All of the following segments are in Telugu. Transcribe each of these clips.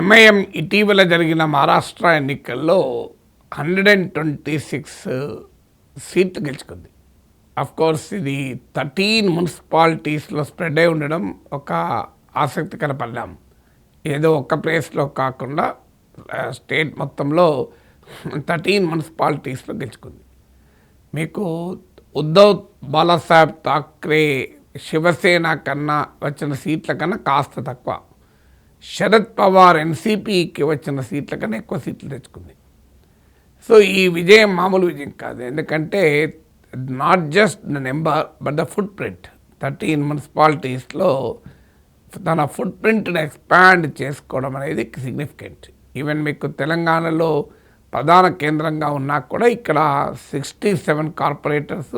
ఎంఐఎం ఇటీవల జరిగిన మహారాష్ట్ర ఎన్నికల్లో 126 సీట్లు గెలుచుకుంది. కోర్స్ ఇది 13 మున్సిపాలిటీస్లో స్ప్రెడ్ అయి ఉండడం ఒక ఆసక్తికర పరిణామం. ఏదో ఒక్క ప్లేస్లో కాకుండా స్టేట్ మొత్తంలో 13 మున్సిపాలిటీస్లో గెలుచుకుంది. మీకు ఉద్ధవ్ బాలాసాహెబ్ థాక్రే శివసేన కన్నా వచ్చిన సీట్ల కన్నా కాస్త తక్కువ, శరద్ పవార్ ఎన్సీపీకి వచ్చిన సీట్ల కన్నా ఎక్కువ సీట్లు తెచ్చుకుంది. సో ఈ విజయం మామూలు విజయం కాదు, ఎందుకంటే not just the number but the foot print. 13 మున్సిపాలిటీస్లో తన ఫుట్ ప్రింట్ని ఎక్స్పాండ్ చేసుకోవడం అనేది సిగ్నిఫికెంట్. ఈవెన్ మీకు తెలంగాణలో ప్రధాన కేంద్రంగా ఉన్నా కూడా ఇక్కడ 67 కార్పొరేటర్స్,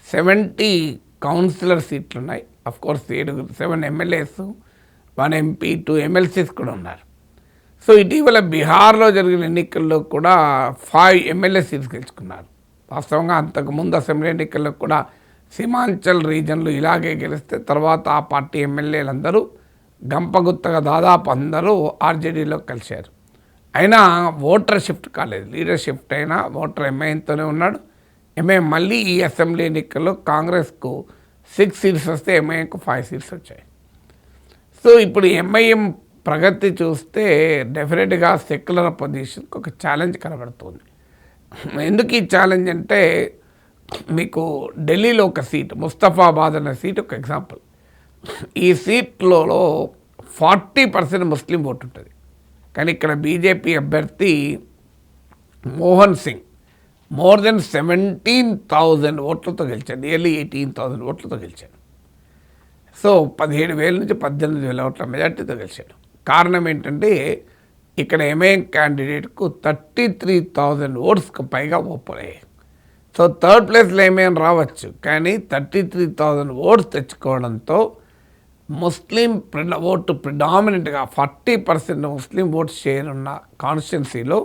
70 కౌన్సిలర్ సీట్లు ఉన్నాయి. అఫ్కోర్స్ 7 ఎమ్మెల్యేస్, 1 ఎంపీ, 2 ఎమ్మెల్సీస్ కూడా ఉన్నారు. సో ఇటీవల బీహార్లో జరిగిన ఎన్నికల్లో కూడా 5 ఎమ్మెల్యే సీట్స్ గెలుచుకున్నారు. వాస్తవంగా అంతకుముందు అసెంబ్లీ ఎన్నికల్లో కూడా సీమాంచల్ రీజన్లు ఇలాగే గెలిస్తే తర్వాత ఆ పార్టీ ఎమ్మెల్యేలందరూ గంపగుత్తగా దాదాపు అందరూ ఆర్జేడీలో కలిశారు. అయినా ఓటర్ షిఫ్ట్ కాలేదు, లీడర్ షిఫ్ట్ అయినా ఓటర్ ఎంఐఎంతోనే ఉన్నాడు. ఎంఐఎం మళ్ళీ ఈ అసెంబ్లీ ఎన్నికల్లో కాంగ్రెస్కు 6 సీట్స్ వస్తే ఎంఐఎంకు 5 సీట్స్ వచ్చాయి. సో ఇప్పుడు ఎంఐఎం ప్రగతి చూస్తే డెఫినెట్గా సెక్యులర్ అపోజిషన్కి ఒక ఛాలెంజ్ కనబడుతుంది. ఎందుకు ఈ ఛాలెంజ్ అంటే, మీకు ఢిల్లీలో ఒక సీట్, ముస్తఫాబాద్ అనే సీట్ ఒక ఎగ్జాంపుల్. ఈ సీట్లో 40% ముస్లిం ఓటు ఉంటుంది. కానీ ఇక్కడ బీజేపీ అభ్యర్థి మోహన్ సింగ్ మోర్ దెన్ 17,000 ఓట్లతో గెలిచాడు, నియర్లీ 18,000 ఓట్లతో గెలిచాడు. సో 17,000 నుంచి 18,000 ఓట్ల మెజార్టీతో గెలిచాడు. కారణం ఏంటంటే ఇక్కడ ఎంఐఎం క్యాండిడేట్కు 33,000 ఓట్స్కి పైగా ఓపయ్యాయి. సో థర్డ్ ప్లేస్లో ఎంఐఎం రావచ్చు, కానీ 33,000 ఓట్స్ తెచ్చుకోవడంతో ముస్లిం ఓటు ప్రిడామినెంట్గా 40% ముస్లిం ఓట్స్ షేర్ ఉన్న కాన్స్టిట్యున్సీలో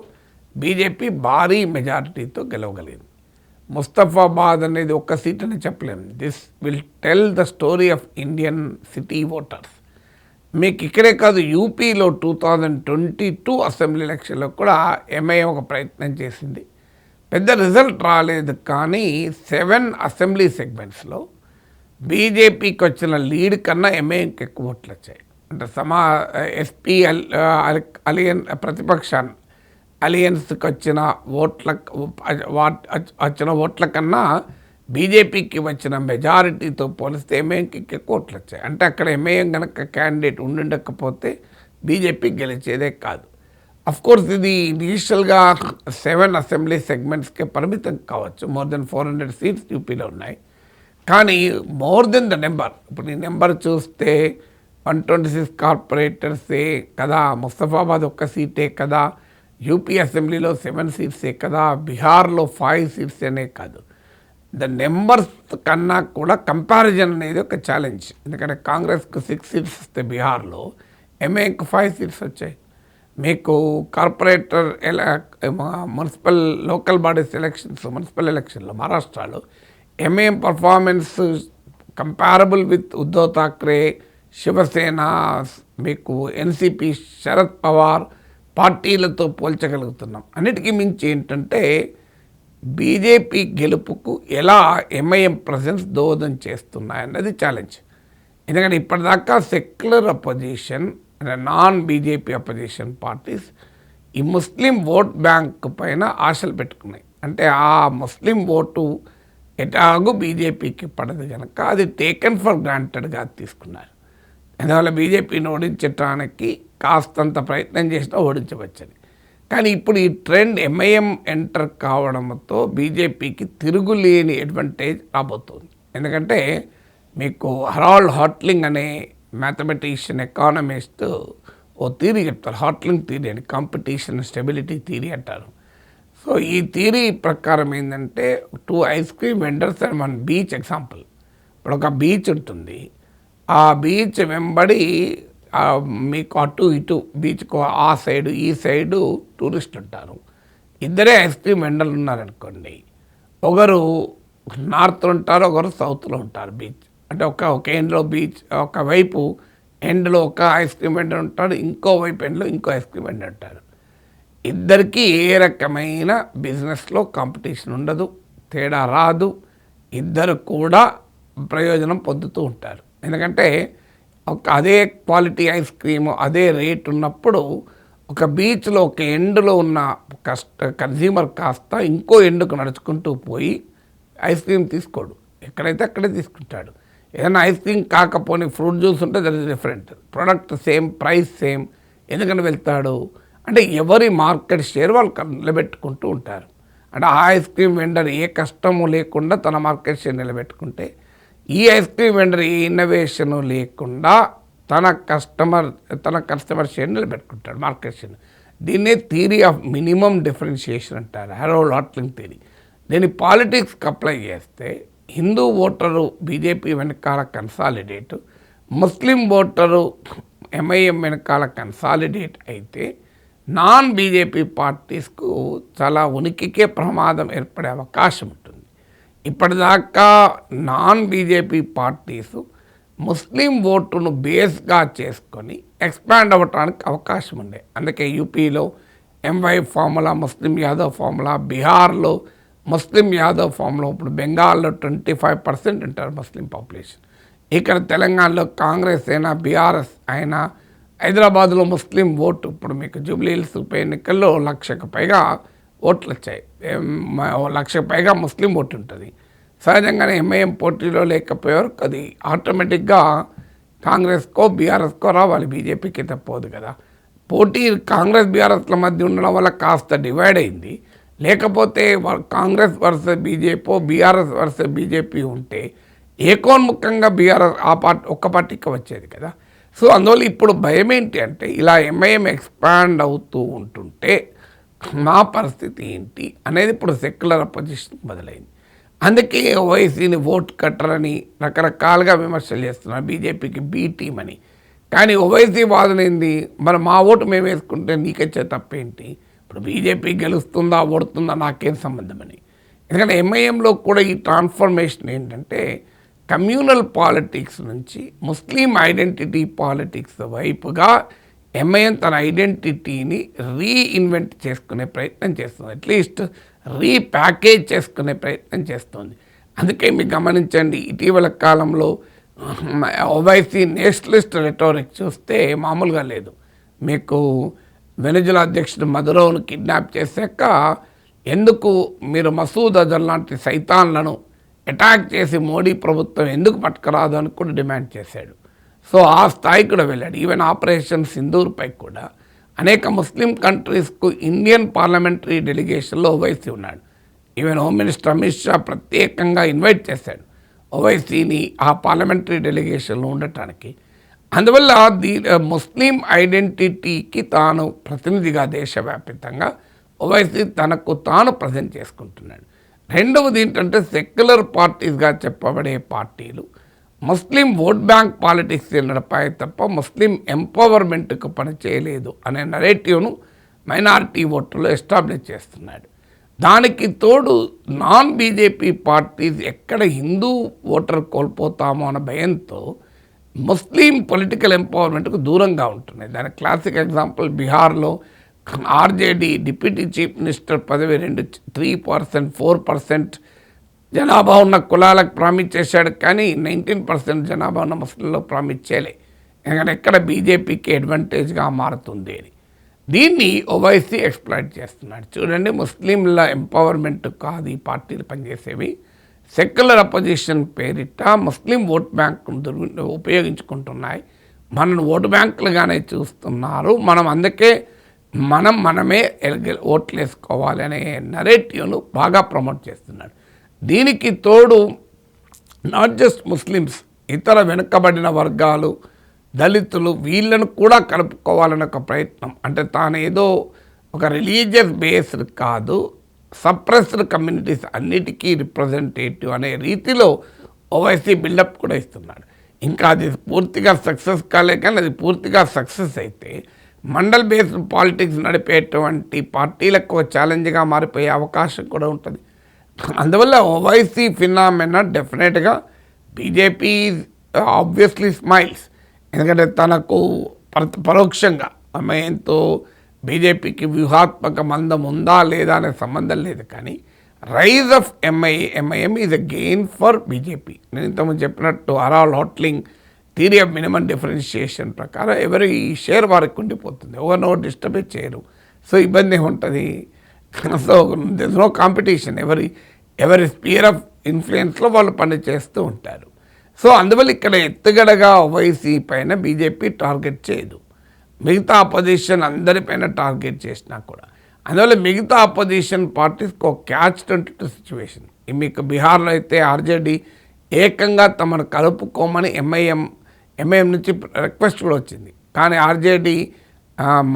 బీజేపీ భారీ మెజారిటీతో గెలవగలిగింది. ముస్తఫాబాద్ అనేది ఒక్క సీట్ అని చెప్పలేము. This will tell the story of Indian city voters. మీకు ఇక్కడే కాదు, యూపీలో 2022 అసెంబ్లీ ఎలక్షన్లో కూడా ఎంఐఎం ఒక ప్రయత్నం చేసింది. పెద్ద రిజల్ట్ రాలేదు, కానీ 7 అసెంబ్లీ సెగ్మెంట్స్లో బీజేపీకి వచ్చిన లీడ్ కన్నా ఎంఐఎంకి ఎక్కువ ఓట్లు వచ్చాయి. అంటే ఎస్పీ ప్రతిపక్షాన్ని అలియన్స్కి వచ్చిన ఓట్ల కన్నా బీజేపీకి వచ్చిన మెజారిటీతో పోలిస్తే ఎంఐఎంకి ఎక్కువ ఓట్లు వచ్చాయి. అంటే అక్కడ ఎంఐఎం కనుక క్యాండిడేట్ ఉండకపోతే బీజేపీ గెలిచేదే కాదు. అఫ్కోర్స్ ఇది ఇనీషియల్గా 7 అసెంబ్లీ సెగ్మెంట్స్కే పరిమితం కావచ్చు. మోర్ దెన్ 400 సీట్స్ యూపీలో ఉన్నాయి. కానీ మోర్ దెన్ ద నెంబర్, ఇప్పుడు ఈ నెంబర్ చూస్తే 126 కార్పొరేటర్సే కదా, ముస్తఫాబాద్ ఒక్క సీటే కదా, యూపీ అసెంబ్లీలో 7 సీట్సే కదా, బీహార్లో 5 సీట్స్ అనే కాదు. ద నెంబర్స్ కన్నా కూడా కంపారిజన్ అనేది ఒక ఛాలెంజ్. ఎందుకంటే కాంగ్రెస్కు 6 సీట్స్ వస్తే బీహార్లో, ఎంఐఎంకు 5 సీట్స్ వచ్చాయి. మీకు corporator municipal local bodies elections, municipal ఎలక్షన్లో మహారాష్ట్రలో MIM performance comparable with Uddhav Thackeray, Shiv Sena, మీకు ఎన్సీపీ, శరద్ పవార్ పార్టీలతో పోల్చగలుగుతున్నాం. అన్నిటికీ మించి ఏంటంటే బీజేపీ గెలుపుకు ఎలా ఎంఐఎం ప్రజెన్స్ దోహదం చేస్తున్నాయన్నది ఛాలెంజ్. ఎందుకంటే ఇప్పటిదాకా secular opposition, non BJP opposition parties ఈ ముస్లిం ఓట్ బ్యాంక్ పైన ఆశలు పెట్టుకున్నాయి. అంటే ఆ ముస్లిం ఓటు ఎటాగు బీజేపీకి పడదు కనుక అది టేకెన్ ఫర్ గ్రాంటెడ్గా తీసుకున్నారు. అందువల్ల బీజేపీని ఓడించడానికి కాస్తంత ప్రయత్నం చేసినా ఓడించవచ్చని. కానీ ఇప్పుడు ఈ ట్రెండ్ ఎంఐఎం ఎంటర్ కావడంతో బీజేపీకి తిరుగులేని అడ్వాంటేజ్ రాబోతుంది. ఎందుకంటే మీకు హరాల్డ్ హాట్లింగ్ అనే మ్యాథమెటిషియన్, ఎకానమిస్ట్ ఓ థియరీ చెప్తారు, హాట్లింగ్ థియరీ అని, కాంపిటీషన్ స్టెబిలిటీ థియరీ అంటారు. సో ఈ థియరీ ప్రకారం ఏంటంటే 2 ice cream vendors and 1 beach example. ఇప్పుడు ఒక బీచ్ ఉంటుంది, ఆ బీచ్ వెంబడి మీకు అటు ఇటు బీచ్కు ఆ సైడు ఈ సైడు టూరిస్టులు ఉంటారు. ఇద్దరే ఐస్ క్రీమ్ వెండర్లు ఉన్నారనుకోండి, ఒకరు నార్త్లో ఉంటారు, ఒకరు సౌత్లో ఉంటారు బీచ్. అంటే ఒక ఎండ్లో బీచ్ ఒకవైపు ఎండ్లో ఒక ఐస్ క్రీమ్ వెండర్ ఉంటాడు, ఇంకో వైపు ఎండ్లో ఇంకో ఐస్ క్రీమ్ వెండర్ ఉంటాడు. ఇద్దరికీ ఏ రకమైన బిజినెస్లో కాంపిటీషన్ ఉండదు, తేడా రాదు. ఇద్దరు కూడా ప్రయోజనం పొందుతూ ఉంటారు. ఎందుకంటే అదే క్వాలిటీ ఐస్ క్రీము అదే రేట్ ఉన్నప్పుడు ఒక బీచ్లో ఒక ఎండ్లో ఉన్న కన్జ్యూమర్ కాస్త ఇంకో ఎండుకు నడుచుకుంటూ పోయి ఐస్ క్రీమ్ తీసుకోడు, ఎక్కడైతే అక్కడే తీసుకుంటాడు. ఏదైనా ఐస్ క్రీమ్ కాకపోని ఫ్రూట్ జ్యూస్ ఉంటే that is different, product same, price same, ఎందుకని వెళ్తాడు అంటే ఎవరి మార్కెట్ షేర్ వాళ్ళు నిలబెట్టుకుంటూ ఉంటారు. అంటే ఆ ఐస్ క్రీమ్ వెండర్ ఏ కష్టము లేకుండా తన మార్కెట్ షేర్ నిలబెట్టుకుంటే, ఈ ఐస్ క్రీమ్ వెండర్ ఏ ఇన్నోవేషను లేకుండా తన కస్టమర్ షేర్ నిలబెట్టుకుంటాడు, మార్కెట్ షేర్. దీన్నే థియరీ ఆఫ్ మినిమం డిఫరెన్షియేషన్ అంటారు, హెరోల్డ్ హాట్లింగ్ థియరీ. దీన్ని పాలిటిక్స్కి అప్లై చేస్తే హిందూ ఓటరు బీజేపీ వెనకాల కన్సాలిడేట్, ముస్లిం ఓటరు ఎంఐఎం వెనకాల కన్సాలిడేట్ అయితే నాన్ బీజేపీ పార్టీస్కు చాలా ఉనికికే ప్రమాదం ఏర్పడే అవకాశం ఉంటుంది. ఇప్పటిదాకా నాన్ బీజేపీ పార్టీసు ముస్లిం ఓటును బేస్గా చేసుకొని ఎక్స్పాండ్ అవ్వటానికి అవకాశం ఉండే. అందుకే యూపీలో MY formula, Muslim Yadav formula, బీహార్లో ముస్లిం యాదవ్ ఫార్ములా, ఇప్పుడు బెంగాల్లో 25% ఉంటారు ముస్లిం పాపులేషన్. ఇక్కడ తెలంగాణలో కాంగ్రెస్ అయినా బీఆర్ఎస్ అయినా, హైదరాబాద్లో ముస్లిం ఓటు ఇప్పుడు మీకు జూబ్లీ హిల్స్ ఉప ఎన్నికల్లో 1,00,000కు పైగా ఓట్లు వచ్చాయి, 1,00,000కు పైగా ముస్లిం ఓటు ఉంటుంది. సహజంగానే ఎంఐఎం పోటీలో లేకపోయారు, అది ఆటోమేటిక్గా కాంగ్రెస్కో బీఆర్ఎస్కో రావాలి, బీజేపీకి తప్పదు కదా. పోటీ కాంగ్రెస్ బీఆర్ఎస్ల మధ్య ఉండడం వల్ల కాస్త డివైడ్ అయింది. లేకపోతే Congress versus BJP, BRS versus BJP ఉంటే ఏకోన్ముఖంగా బీఆర్ఎస్ ఒక్క పార్టీకి వచ్చేది కదా. సో అందువల్ల ఇప్పుడు భయం ఏంటి అంటే, ఇలా ఎంఐఎం ఎక్స్పాండ్ అవుతూ ఉంటుంటే మా పరిస్థితి ఏంటి అనేది ఇప్పుడు సెక్యులర్ అపోజిషన్ మొదలైంది. అందుకే ఓవైసీని ఓట్ కట్టరని రకరకాలుగా విమర్శలు చేస్తున్నారు, బీజేపీకి బీ టీం అని. కానీ ఓవైసీ వాదన ఏంది, మరి మా ఓటు మేము వేసుకుంటే నీకొచ్చే తప్పేంటి, ఇప్పుడు బీజేపీ గెలుస్తుందా ఓడుతుందా నాకేం సంబంధం అని. ఎందుకంటే ఎంఐఎంలో కూడా ఈ ట్రాన్స్ఫర్మేషన్ ఏంటంటే కమ్యూనల్ పాలిటిక్స్ నుంచి ముస్లిం ఐడెంటిటీ పాలిటిక్స్ వైపుగా ఎంఐఎం తన ఐడెంటిటీని రీఇన్వెంట్ చేసుకునే ప్రయత్నం చేస్తుంది, అట్లీస్ట్ రీప్యాకేజ్ చేసుకునే ప్రయత్నం చేస్తుంది. అందుకే మీరు గమనించండి, ఇటీవల కాలంలో ఓవైసీ నేషనలిస్ట్ రెటోరిక్ చూస్తే మామూలుగా లేదు. మీకు వెనజులా అధ్యక్షుడు మదురోను కిడ్నాప్ చేశాక ఎందుకు మీరు మసూద్ అజర్ లాంటి సైతాన్లను అటాక్ చేసి మోడీ ప్రభుత్వం ఎందుకు పట్టుకురాదు అని కూడా డిమాండ్ చేశాడు. సో ఆ స్థాయికి కూడా వెళ్ళాడు. ఈవెన్ ఆపరేషన్ సింధూర్పై కూడా అనేక ముస్లిం కంట్రీస్కు ఇండియన్ పార్లమెంటరీ డెలిగేషన్లో ఓవైసీ ఉన్నాడు. Even home minister Amit Shah ప్రత్యేకంగా ఇన్వైట్ చేశాడు ఓవైసీని ఆ పార్లమెంటరీ డెలిగేషన్లో ఉండటానికి. అందువల్ల ముస్లిం ఐడెంటిటీకి తాను ప్రతినిధిగా దేశవ్యాప్తంగా ఓవైసీ తనకు తాను ప్రజెంట్ చేసుకుంటున్నాడు. రెండవది ఏంటంటే సెక్యులర్ పార్టీస్గా చెప్పబడే పార్టీలు ముస్లిం ఓట్ బ్యాంక్ పాలిటిక్స్ నడిపాయి తప్ప ముస్లిం ఎంపవర్మెంట్కు పనిచేయలేదు అనే నరేటివ్ను మైనారిటీ ఓటర్లు ఎస్టాబ్లిష్ చేస్తున్నాడు. దానికి తోడు నాన్ బీజేపీ పార్టీస్ ఎక్కడ హిందూ ఓటర్ కోల్పోతామో అన్న భయంతో ముస్లిం పొలిటికల్ ఎంపవర్మెంట్కు దూరంగా ఉంటున్నాయి. దానికి క్లాసిక్ ఎగ్జాంపుల్ బీహార్లో ఆర్జేడీ డిప్యూటీ చీఫ్ మినిస్టర్ పదవి 3%, 4% జనాభా ఉన్న కులాలకు ప్రామిస్ చేశాడు, కానీ 19% జనాభా ఉన్న ముస్లింలో ప్రామిస్ చేయలే. ఎందుకంటే ఎక్కడ బీజేపీకి అడ్వాంటేజ్గా మారుతుంది అని. దీన్ని ఓవైసీ ఎక్స్ప్లాయిట్ చేస్తున్నాడు. చూడండి, ముస్లింల ఎంపవర్మెంట్ కాదు ఈ పార్టీలు పనిచేసేవి, సెక్యులర్ అపోజిషన్ పేరిట ముస్లిం ఓట్ బ్యాంకును ఉపయోగించుకుంటున్నాయి, మనను ఓటు బ్యాంకులుగానే చూస్తున్నారు, అందుకే మనమే ఓట్లు వేసుకోవాలి అనే నరేటివ్ను బాగా ప్రమోట్ చేస్తున్నాడు. దీనికి తోడు నాట్ జస్ట్ ముస్లిమ్స్, ఇతర వెనుకబడిన వర్గాలు, దళితులు, వీళ్ళను కూడా కలుపుకోవాలనే ఒక ప్రయత్నం. అంటే తాను ఏదో ఒక రిలీజియస్ బేస్డ్ కాదు, సప్రెస్డ్ కమ్యూనిటీస్ అన్నిటికీ రిప్రజెంటేటివ్ అనే రీతిలో ఓవైసీ బిల్డప్ కూడా ఇస్తున్నాడు. ఇంకా అది పూర్తిగా సక్సెస్ కాలే, కానీ అది పూర్తిగా సక్సెస్ అయితే మండల్ బేస్డ్ పాలిటిక్స్ నడిపేటువంటి పార్టీలకు ఛాలెంజ్గా మారిపోయే అవకాశం కూడా ఉంటుంది. అందువల్ల ఓవైసీ ఫినామినా డెఫినెట్గా బీజేపీ ఆబ్వియస్లీ స్మైల్స్, ఎందుకంటే తనకు పరోక్షంగా ఎంతో బీజేపీకి వ్యూహాత్మక మందం ఉందా లేదా అనే సంబంధం లేదు, కానీ rise of MIM is a gain for BJP. నేను ఇంతకుముందు చెప్పినట్టు Harold Hotelling theory of minimum differentiation ప్రకారం ఎవరి షేర్ వారికి ఉండిపోతుంది, ఎవరినో డిస్టర్బ్ చేయరు. సో ఇబ్బంది ఉంటుంది. సో దిస్ నో కాంపిటీషన్, ఎవరి స్పియర్ ఆఫ్ ఇన్ఫ్లుయెన్స్లో వాళ్ళు పని చేస్తూ ఉంటారు. సో అందువల్ల ఇక్కడ ఎత్తుగడగా ఓవైసీ పైన బీజేపీ టార్గెట్ చేయదు, మిగతా అపోజిషన్ అందరిపైన టార్గెట్ చేసినా కూడా. అందువల్ల మిగతా అపోజిషన్ పార్టీస్కి ఒక catch-22 సిచ్యువేషన్. మీకు బీహార్లో అయితే ఆర్జేడీ ఏకంగా తమను కలుపుకోమని ఎంఐఎం నుంచి రిక్వెస్ట్ కూడా వచ్చింది, కానీ ఆర్జేడీ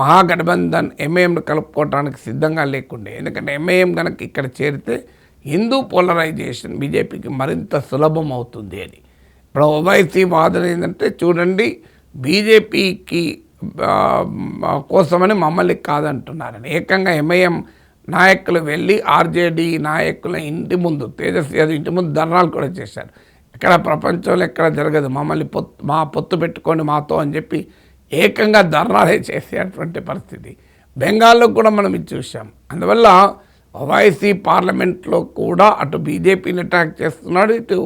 మహాగఠబంధన్ ఎంఐఎంను కలుపుకోవడానికి సిద్ధంగా లేకుండే. ఎందుకంటే ఎంఐఎం కనుక ఇక్కడ చేరితే హిందూ పోలరైజేషన్ బీజేపీకి మరింత సులభం అవుతుంది అని. ఇప్పుడు ఓవైసీ వాదన ఏంటంటే, చూడండి బీజేపీకి కోసమని మమ్మల్ని కాదంటున్నారని. ఏకంగా ఎంఐఎం నాయకులు వెళ్ళి ఆర్జేడీ నాయకుల ఇంటి ముందు, తేజస్వి యాదవ్ ఇంటి ముందు ధర్నాలు కూడా చేశారు. ఎక్కడ ప్రపంచంలో ఎక్కడ జరగదు, మమ్మల్ని మా పొత్తు పెట్టుకొని మాతో అని చెప్పి ఏకంగా ధర్నాలే చేసేటువంటి పరిస్థితి బెంగాల్లో కూడా మనం ఇది చూసాం. అందువల్ల ఓవైసీ పార్లమెంట్లో కూడా అటు బీజేపీని అటాక్ చేస్తున్నాడు, ఇటు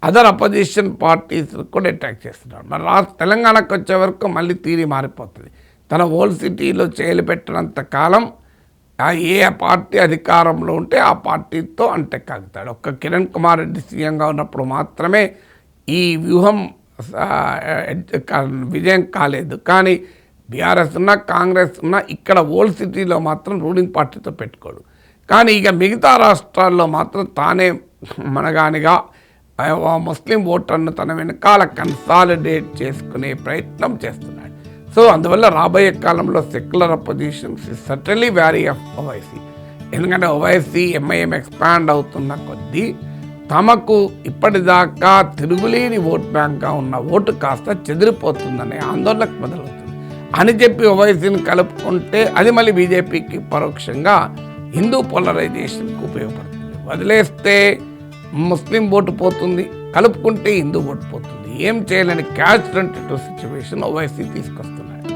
అదర్ అపోజిషన్ పార్టీస్ కూడా అటాక్ చేస్తున్నాడు. మరి తెలంగాణకు వచ్చే వరకు మళ్ళీ తీరి మారిపోతుంది. తన ఓల్డ్ సిటీలో పెట్టినంత కాలం ఏ పార్టీ అధికారంలో ఉంటే ఆ పార్టీతో అంటెక్కాగుతాడు. ఒక్క కిరణ్ కుమార్ రెడ్డి సీఎంగా ఉన్నప్పుడు మాత్రమే ఈ వ్యూహం విజయం కాలేదు. కానీ బీఆర్ఎస్ ఉన్నా కాంగ్రెస్ ఉన్నా ఇక్కడ ఓల్డ్ సిటీలో మాత్రం రూలింగ్ పార్టీతో పెట్టుకోడు. కానీ ఇక మిగతా రాష్ట్రాల్లో మాత్రం తానే మనగానిగా ముస్లిం ఓటర్ను తన వెనకాల కన్సాలిడేట్ చేసుకునే ప్రయత్నం చేస్తున్నాడు. సో అందువల్ల రాబోయే కాలంలో secular oppositions certainly wary of Owaisi. ఎందుకంటే ఓవైసీ ఎంఐఎం ఎక్స్పాండ్ అవుతున్న కొద్దీ తమకు ఇప్పటిదాకా తిరుగులేని ఓట్ బ్యాంక్గా ఉన్న ఓటు కాస్త చెదిరిపోతుందనే ఆందోళనకు మొదలవుతుంది అని చెప్పి ఓవైసీని కలుపుకుంటే అది మళ్ళీ బీజేపీకి పరోక్షంగా హిందూ పోలరైజేషన్కి ఉపయోగపడుతుంది. వదిలేస్తే ముస్లిం ఓటు పోతుంది, కలుపుకుంటే హిందూ ఓటు పోతుంది. ఏం చేయలేని catch-22 సిచ్యువేషన్ ఓవైసీ తీసుకొస్తుంది.